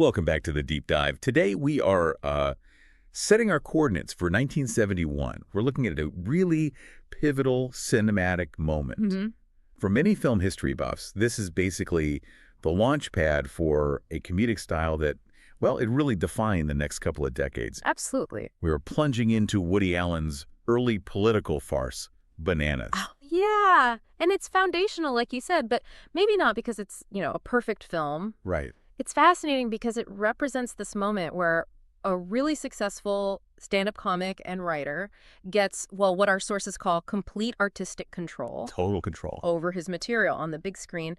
Welcome back to the Deep Dive. Today we are setting our coordinates for 1971. We're looking at a really pivotal cinematic moment. Mm-hmm. For many film history buffs, this is basically the launch pad for a comedic style that, well, it really defined the next couple of decades. Absolutely. We were plunging into Woody Allen's early political farce, Bananas. Oh, yeah. And it's foundational, like you said, but maybe not because it's, a perfect film. Right. It's fascinating because it represents this moment where a really successful stand-up comic and writer gets, well, what our sources call complete artistic control. Total control. Over his material on the big screen.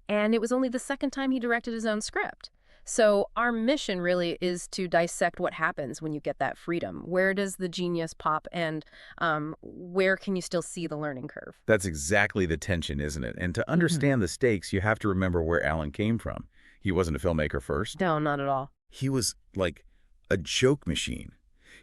And it was only the second time he directed his own script. So our mission really is to dissect what happens when you get that freedom. Where does the genius pop, and where can you still see the learning curve? That's exactly the tension, isn't it? And to understand the stakes, you have to remember where Allen came from. He wasn't a filmmaker first. No, not at all. He was like a joke machine.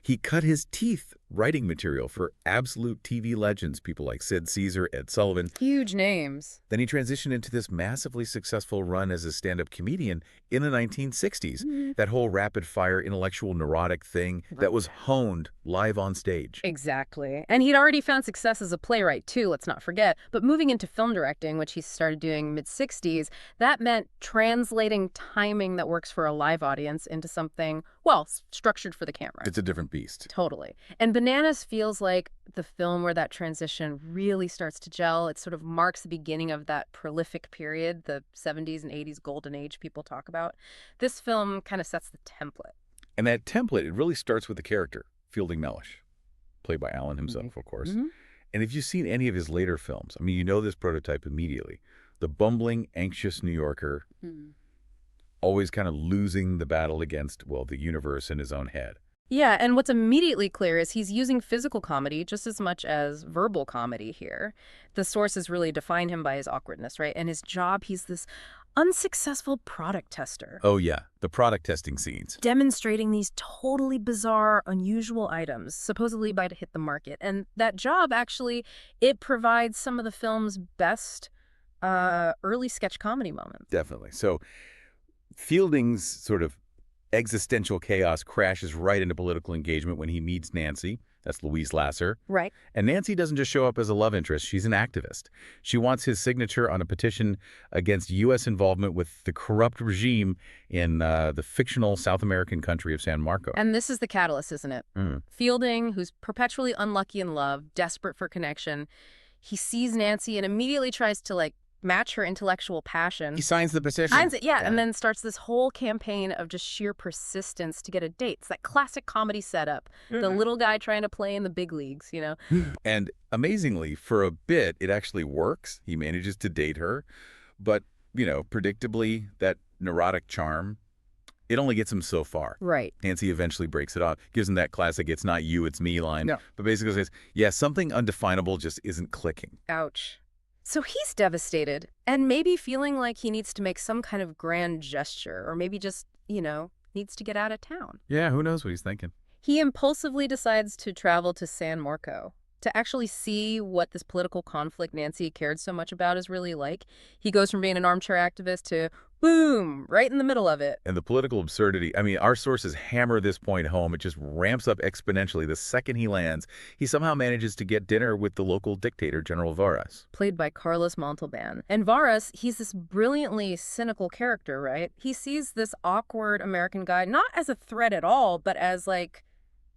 He cut his teeth writing material for absolute TV legends, people like Sid Caesar, Ed Sullivan. Huge names. Then he transitioned into this massively successful run as a stand-up comedian in the 1960s. That whole rapid-fire intellectual neurotic thing that was honed live on stage. Exactly. And he'd already found success as a playwright, too, let's not forget. But moving into film directing, which he started doing mid-60s, that meant translating timing that works for a live audience into something, well, structured for the camera. It's a different beast. Totally. And Bananas feels like the film where that transition really starts to gel. It sort of marks the beginning of that prolific period, the 70s and 80s golden age people talk about. This film kind of sets the template. And that template, it really starts with the character, Fielding Mellish, played by Allen himself, of course. And if you've seen any of his later films, I mean, you know this prototype immediately. The bumbling, anxious New Yorker, always kind of losing the battle against, well, the universe in his own head. Yeah, and what's immediately clear is he's using physical comedy just as much as verbal comedy here. The sources really define him by his awkwardness, right? And his job, he's this unsuccessful product tester. Oh, yeah, the product testing scenes. Demonstrating these totally bizarre, unusual items, supposedly by to hit the market. And that job, actually, it provides some of the film's best early sketch comedy moments. Definitely. So Fielding's sort of existential chaos crashes right into political engagement when he meets Nancy. That's Louise Lasser. Right. And Nancy doesn't just show up as a love interest. She's an activist. She wants his signature on a petition against U.S. involvement with the corrupt regime in the fictional South American country of San Marco. And this is the catalyst, isn't it? Fielding, who's perpetually unlucky in love, desperate for connection, he sees Nancy and immediately tries to, match her intellectual passion. He signs the petition. Signs it, yeah, and then starts this whole campaign of just sheer persistence to get a date. It's that classic comedy setup. The little guy trying to play in the big leagues, And amazingly, for a bit, it actually works. He manages to date her. But, predictably, that neurotic charm, it only gets him so far. Right. Nancy eventually breaks it off, gives him that classic "it's not you, it's me" line. Yeah. But basically says, yeah, something undefinable just isn't clicking. Ouch. So he's devastated and maybe feeling like he needs to make some kind of grand gesture, or maybe just, needs to get out of town. Yeah, who knows what he's thinking. He impulsively decides to travel to San Marco to actually see what this political conflict Nancy cared so much about is really like. He goes from being an armchair activist to, boom, right in the middle of it. And the political absurdity, I mean, our sources hammer this point home. It just ramps up exponentially the second he lands. He somehow manages to get dinner with the local dictator, General Varas. Played by Carlos Montalban. And Varas, he's this brilliantly cynical character, right? He sees this awkward American guy not as a threat at all, but as,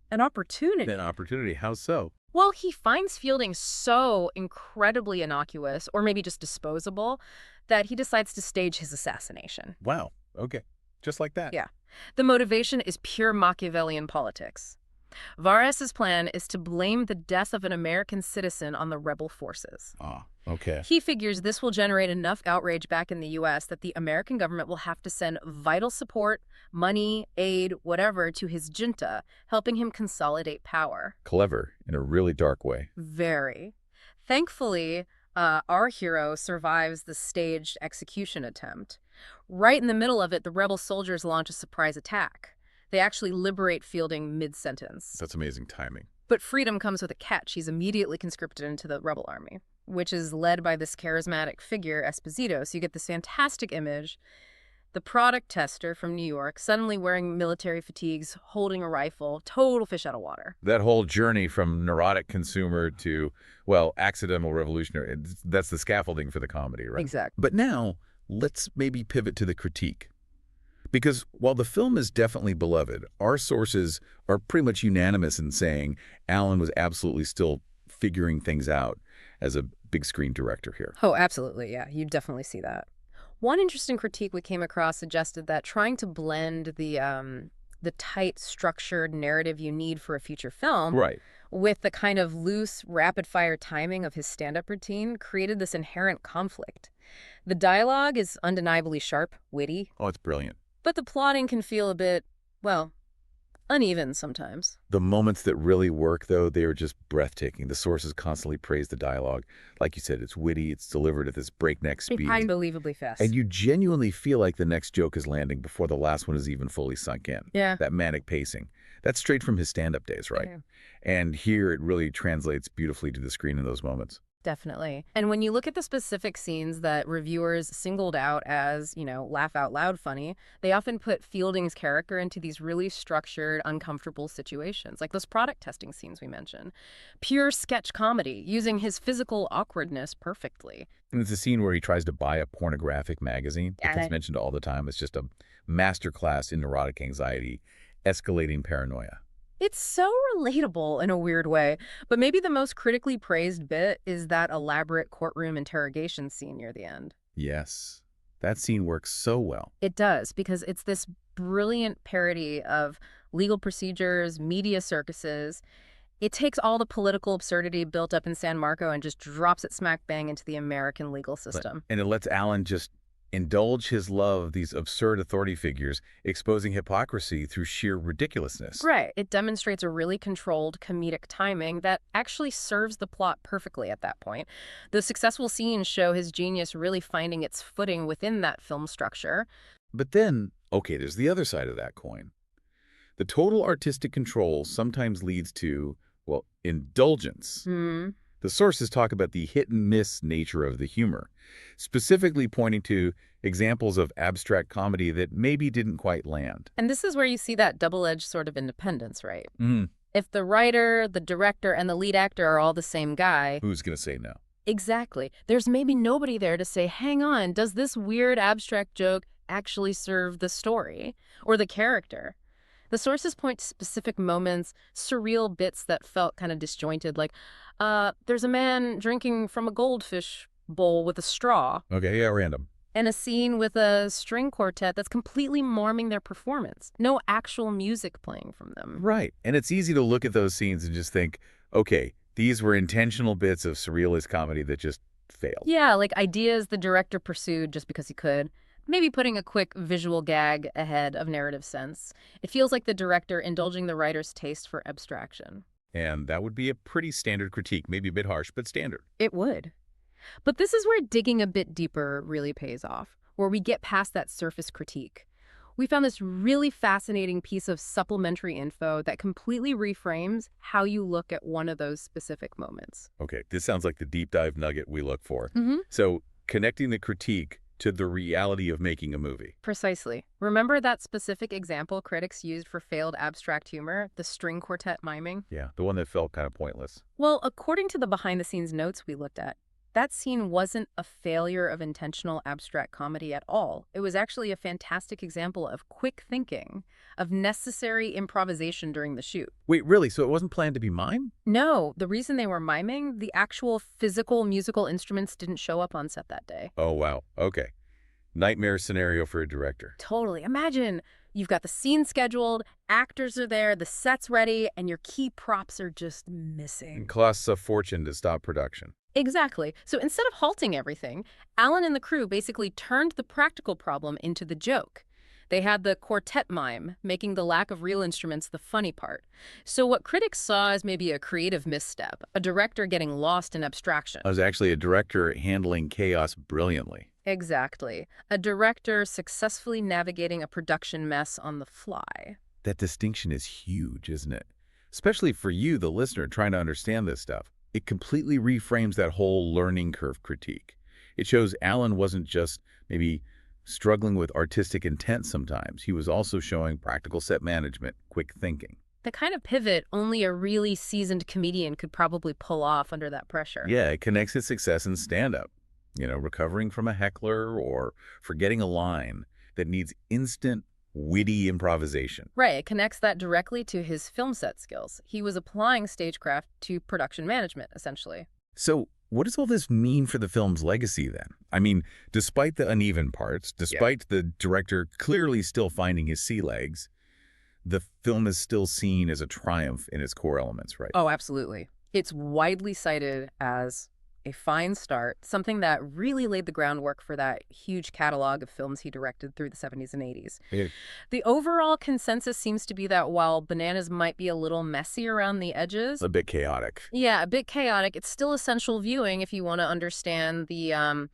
an opportunity. An opportunity, how so? Well, he finds Fielding so incredibly innocuous, or maybe just disposable, that he decides to stage his assassination. Wow, okay. Just like that. Yeah. The motivation is pure Machiavellian politics. Varas's plan is to blame the death of an American citizen on the rebel forces. Ah, okay. He figures this will generate enough outrage back in the U.S. that the American government will have to send vital support, money, aid, whatever, to his junta, helping him consolidate power. Clever, in a really dark way. Very. Thankfully, our hero survives the staged execution attempt. Right in the middle of it, the rebel soldiers launch a surprise attack. They actually liberate Fielding mid-sentence. That's amazing timing. But freedom comes with a catch. He's immediately conscripted into the rebel army, which is led by this charismatic figure, Esposito. So you get this fantastic image. The product tester from New York, suddenly wearing military fatigues, holding a rifle, total fish out of water. That whole journey from neurotic consumer to, well, accidental revolutionary, that's the scaffolding for the comedy, right? Exactly. But now, let's maybe pivot to the critique. Because while the film is definitely beloved, our sources are pretty much unanimous in saying Alan was absolutely still figuring things out as a big screen director here. Oh, absolutely. Yeah, you definitely see that. One interesting critique we came across suggested that trying to blend the tight, structured narrative you need for a feature film Right. with the kind of loose, rapid-fire timing of his stand-up routine created this inherent conflict. The dialogue is undeniably sharp, witty, Oh, it's brilliant. but the plotting can feel a bit, well, uneven sometimes. The moments that really work, though, they are just breathtaking. The sources constantly praise the dialogue. Like you said, it's witty, it's delivered at this breakneck speed. Unbelievably fast. And you genuinely feel like the next joke is landing before the last one is even fully sunk in. Yeah. That manic pacing. That's straight from his stand-up days, right? Yeah. And here it really translates beautifully to the screen in those moments. Definitely. And when you look at the specific scenes that reviewers singled out as, laugh out loud funny, they often put Fielding's character into these really structured, uncomfortable situations, like those product testing scenes we mentioned. Pure sketch comedy, using his physical awkwardness perfectly. And it's a scene where he tries to buy a pornographic magazine. Yeah, It's mentioned all the time. It's just a masterclass in neurotic anxiety, escalating paranoia. It's so relatable in a weird way, but maybe the most critically praised bit is that elaborate courtroom interrogation scene near the end. Yes, that scene works so well. It does, because it's this brilliant parody of legal procedures, media circuses. It takes all the political absurdity built up in San Marco and just drops it smack bang into the American legal system. And it lets Alan just indulge his love of these absurd authority figures, exposing hypocrisy through sheer ridiculousness. Right. It demonstrates a really controlled comedic timing that actually serves the plot perfectly at that point. The successful scenes show his genius really finding its footing within that film structure. But then, okay, there's the other side of that coin. The total artistic control sometimes leads to, well, indulgence. The sources talk about the hit-and-miss nature of the humor, specifically pointing to examples of abstract comedy that maybe didn't quite land. And this is where you see that double-edged sort of independence, right? Mm. If the writer, the director, and the lead actor are all the same guy... Who's going to say no? Exactly. There's maybe nobody there to say, hang on, does this weird abstract joke actually serve the story or the character? The sources point to specific moments, surreal bits that felt kind of disjointed, like, there's a man drinking from a goldfish bowl with a straw. Okay, yeah, random. And a scene with a string quartet that's completely marming their performance. No actual music playing from them. Right. And it's easy to look at those scenes and just think, okay, these were intentional bits of surrealist comedy that just failed. Yeah, like ideas the director pursued just because he could. Maybe putting a quick visual gag ahead of narrative sense. It feels like the director indulging the writer's taste for abstraction. And that would be a pretty standard critique, maybe a bit harsh, but standard. It would. But this is where digging a bit deeper really pays off, where we get past that surface critique. We found this really fascinating piece of supplementary info that completely reframes how you look at one of those specific moments. Okay, this sounds like the deep dive nugget we look for. Mm-hmm. So connecting the critique to the reality of making a movie. Precisely. Remember that specific example critics used for failed abstract humor, the string quartet miming? Yeah, the one that felt kind of pointless. Well, according to the behind-the-scenes notes we looked at, that scene wasn't a failure of intentional abstract comedy at all. It was actually a fantastic example of quick thinking, of necessary improvisation during the shoot. Wait, really? So it wasn't planned to be mime? No, the reason they were miming, the actual physical musical instruments didn't show up on set that day. Oh, wow. Okay. Nightmare scenario for a director. Totally. Imagine you've got the scene scheduled, actors are there, the set's ready, and your key props are just missing. It costs a fortune to stop production. Exactly. So instead of halting everything, Alan and the crew basically turned the practical problem into the joke. They had the quartet mime, making the lack of real instruments the funny part. So what critics saw as maybe a creative misstep, a director getting lost in abstraction. I was actually a director handling chaos brilliantly. Exactly. A director successfully navigating a production mess on the fly. That distinction is huge, isn't it? Especially for you, the listener, trying to understand this stuff. It completely reframes that whole learning curve critique. It shows Alan wasn't just maybe struggling with artistic intent sometimes, he was also showing practical set management, quick thinking. The kind of pivot only a really seasoned comedian could probably pull off under that pressure. Yeah, it connects his success in stand-up. Recovering from a heckler or forgetting a line that needs instant, witty improvisation. Right, it connects that directly to his film set skills. He was applying stagecraft to production management, essentially. So what does all this mean for the film's legacy then? I mean, despite the uneven parts, despite the director clearly still finding his sea legs, the film is still seen as a triumph in its core elements, right? Oh, absolutely. It's widely cited as a fine start, something that really laid the groundwork for that huge catalog of films he directed through the 70s and 80s. Yeah. The overall consensus seems to be that while Bananas might be a little messy around the edges, A bit chaotic. yeah, a bit chaotic, it's still essential viewing if you want to understand the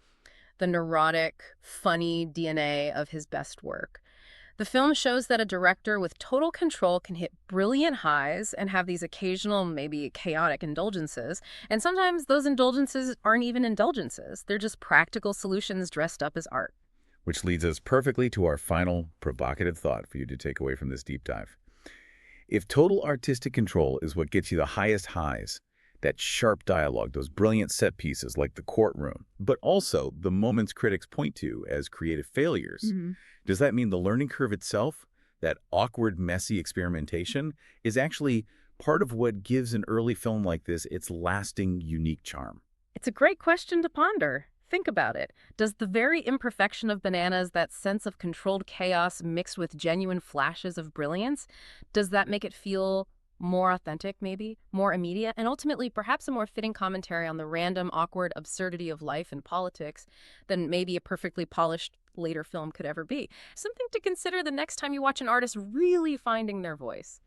neurotic, funny DNA of his best work. The film shows that a director with total control can hit brilliant highs and have these occasional, maybe chaotic indulgences. And sometimes those indulgences aren't even indulgences. They're just practical solutions dressed up as art. Which leads us perfectly to our final provocative thought for you to take away from this deep dive. If total artistic control is what gets you the highest highs, that sharp dialogue, those brilliant set pieces like the courtroom, but also the moments critics point to as creative failures, does that mean the learning curve itself, that awkward, messy experimentation, is actually part of what gives an early film like this its lasting, unique charm? It's a great question to ponder. Think about it. Does the very imperfection of Bananas, that sense of controlled chaos mixed with genuine flashes of brilliance, does that make it feel more authentic, maybe, more immediate, and ultimately perhaps a more fitting commentary on the random, awkward absurdity of life and politics than maybe a perfectly polished later film could ever be? Something to consider the next time you watch an artist really finding their voice.